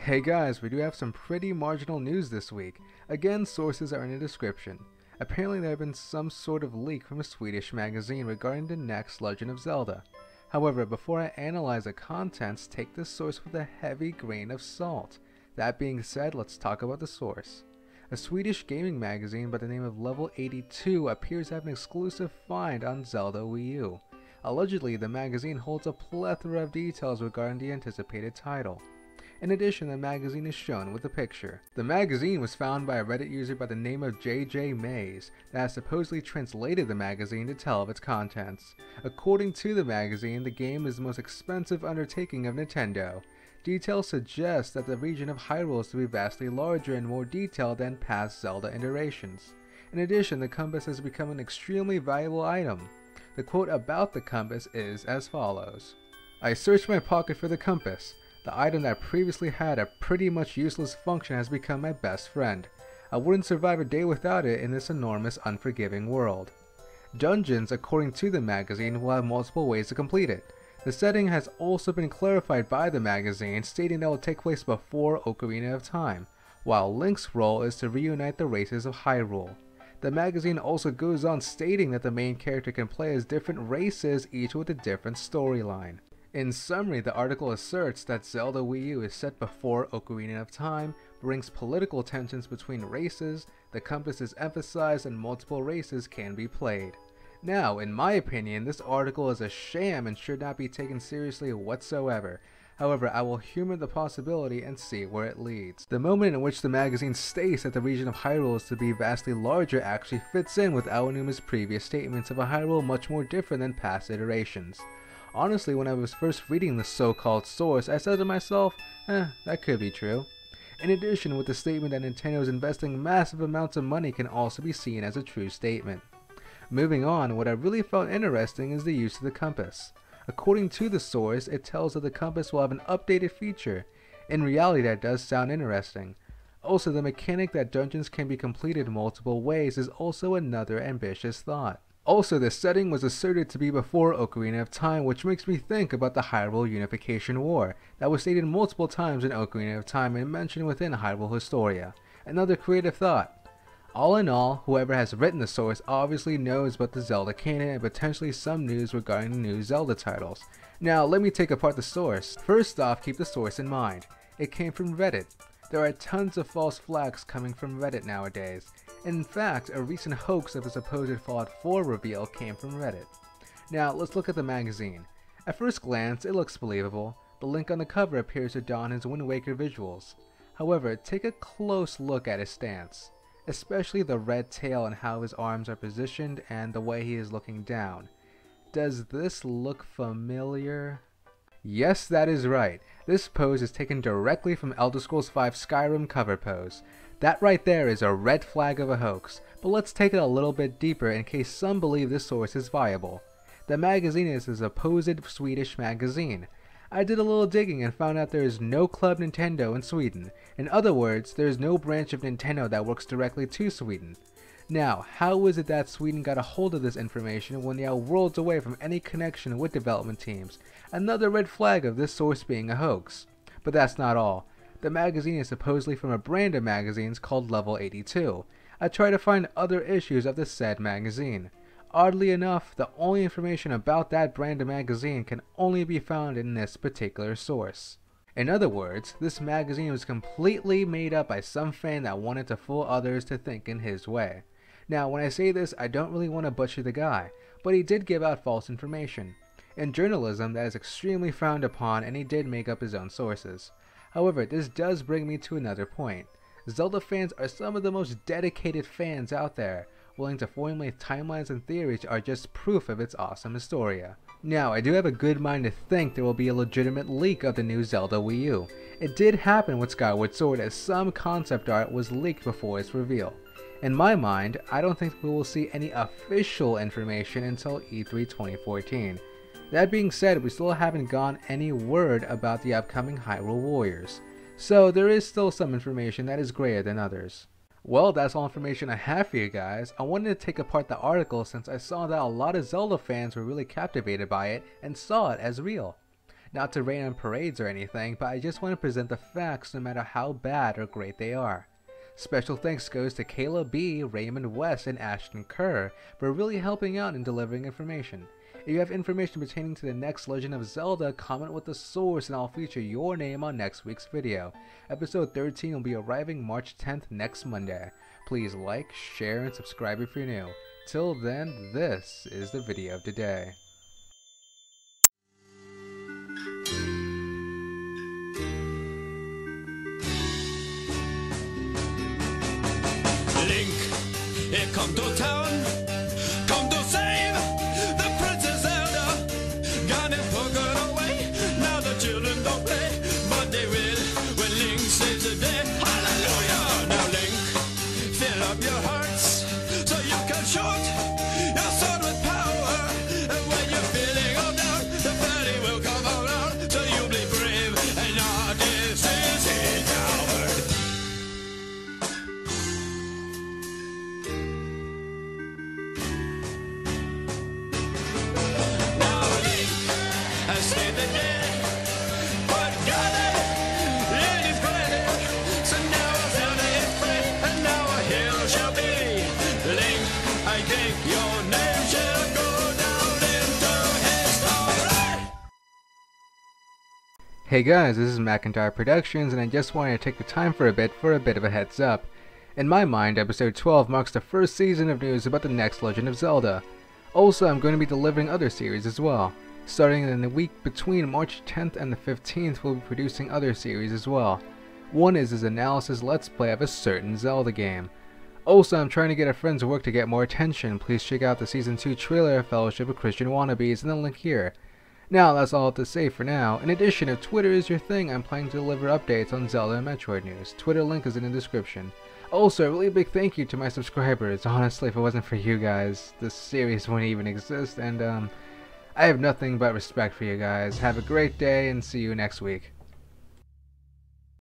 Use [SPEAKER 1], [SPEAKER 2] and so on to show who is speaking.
[SPEAKER 1] Hey guys, we do have some pretty marginal news this week. Again, sources are in the description. Apparently there have been some sort of leak from a Swedish magazine regarding the next Legend of Zelda. However, before I analyze the contents, take this source with a heavy grain of salt. That being said, let's talk about the source. A Swedish gaming magazine by the name of Level 82 appears to have an exclusive find on Zelda Wii U. Allegedly, the magazine holds a plethora of details regarding the anticipated title. In addition, the magazine is shown with a picture. The magazine was found by a Reddit user by the name of JJ Mays that has supposedly translated the magazine to tell of its contents. According to the magazine, the game is the most expensive undertaking of Nintendo. Details suggest that the region of Hyrule is to be vastly larger and more detailed than past Zelda iterations. In addition, the compass has become an extremely valuable item. The quote about the compass is as follows: "I searched my pocket for the compass. The item that previously had a pretty much useless function has become my best friend. I wouldn't survive a day without it in this enormous, unforgiving world." Dungeons, according to the magazine, will have multiple ways to complete it. The setting has also been clarified by the magazine, stating that it will take place before Ocarina of Time, while Link's role is to reunite the races of Hyrule. The magazine also goes on stating that the main character can play as different races, each with a different storyline. In summary, the article asserts that Zelda Wii U is set before Ocarina of Time, brings political tensions between races, the compass is emphasized, and multiple races can be played. Now, in my opinion, this article is a sham and should not be taken seriously whatsoever. However, I will humor the possibility and see where it leads. The moment in which the magazine states that the region of Hyrule is to be vastly larger actually fits in with Aonuma's previous statements of a Hyrule much more different than past iterations. Honestly, when I was first reading the so-called source, I said to myself, that could be true. In addition, with the statement that Nintendo is investing massive amounts of money can also be seen as a true statement. Moving on, what I really found interesting is the use of the compass. According to the source, it tells that the compass will have an updated feature. In reality, that does sound interesting. Also, the mechanic that dungeons can be completed multiple ways is also another ambitious thought. Also, the setting was asserted to be before Ocarina of Time, which makes me think about the Hyrule Unification War that was stated multiple times in Ocarina of Time and mentioned within Hyrule Historia. Another creative thought. All in all, whoever has written the source obviously knows about the Zelda canon and potentially some news regarding the new Zelda titles. Now, let me take apart the source. First off, keep the source in mind. It came from Reddit. There are tons of false flags coming from Reddit nowadays. In fact, a recent hoax of a supposed Fallout 4 reveal came from Reddit. Now, let's look at the magazine. At first glance, it looks believable. The Link on the cover appears to don his Wind Waker visuals. However, take a close look at his stance, especially the red tail and how his arms are positioned and the way he is looking down. Does this look familiar? Yes, that is right. This pose is taken directly from Elder Scrolls V Skyrim cover pose. That right there is a red flag of a hoax, but let's take it a little bit deeper in case some believe this source is viable. The magazine is a supposed Swedish magazine. I did a little digging and found out there is no Club Nintendo in Sweden. In other words, there is no branch of Nintendo that works directly to Sweden. Now, how is it that Sweden got a hold of this information when they are worlds away from any connection with development teams? Another red flag of this source being a hoax. But that's not all. The magazine is supposedly from a brand of magazines called Level 82. I tried to find other issues of the said magazine. Oddly enough, the only information about that brand of magazine can only be found in this particular source. In other words, this magazine was completely made up by some fan that wanted to fool others to think in his way. Now, when I say this, I don't really want to butcher the guy, but he did give out false information. In journalism, that is extremely frowned upon, and he did make up his own sources. However, this does bring me to another point. Zelda fans are some of the most dedicated fans out there. Willing to formulate timelines and theories are just proof of its awesome Historia. Now, I do have a good mind to think there will be a legitimate leak of the new Zelda Wii U. It did happen with Skyward Sword, as some concept art was leaked before its reveal. In my mind, I don't think we will see any official information until E3 2014. That being said, we still haven't gotten any word about the upcoming Hyrule Warriors. So there is still some information that is grayer than others. Well, that's all information I have for you guys. I wanted to take apart the article since I saw that a lot of Zelda fans were really captivated by it and saw it as real. Not to rain on parades or anything, but I just want to present the facts no matter how bad or great they are. Special thanks goes to Kayla B, Raymond West, and Ashton Kerr for really helping out in delivering information. If you have information pertaining to the next Legend of Zelda, comment with the source and I'll feature your name on next week's video. Episode 13 will be arriving March 10th next Monday. Please like, share, and subscribe if you're new. Till then, this is the video of the day.
[SPEAKER 2] Link, here come to town, come to save the Princess Zelda. Got it taken away, now the children don't play, but they will when Link saves the day. Hallelujah! Now Link, fill up your hearts so you can shoot your sword with power. And when you're feeling all down, the battle will come around, so you'll be brave and not this is coward. Saved the day, but got it, it is granted. So now Zelda is free, and now a hero shall be. Link, I think your name shall go down into history.
[SPEAKER 1] Hey guys, this is McIntyre Productions, and I just wanted to take the time for a bit of a heads up. In my mind, episode 12 marks the first season of news about the next Legend of Zelda. Also, I'm going to be delivering other series as well. Starting in the week between March 10th and the 15th, we'll be producing other series as well. One is his analysis let's play of a certain Zelda game. Also, I'm trying to get a friend's work to get more attention. Please check out the Season 2 trailer, Fellowship of Christian Wannabes, and the link here. Now, that's all I have to say for now. In addition, if Twitter is your thing, I'm planning to deliver updates on Zelda and Metroid news. Twitter link is in the description. Also, a really big thank you to my subscribers. Honestly, if it wasn't for you guys, this series wouldn't even exist, and I have nothing but respect for you guys. Have a great day and see you next week.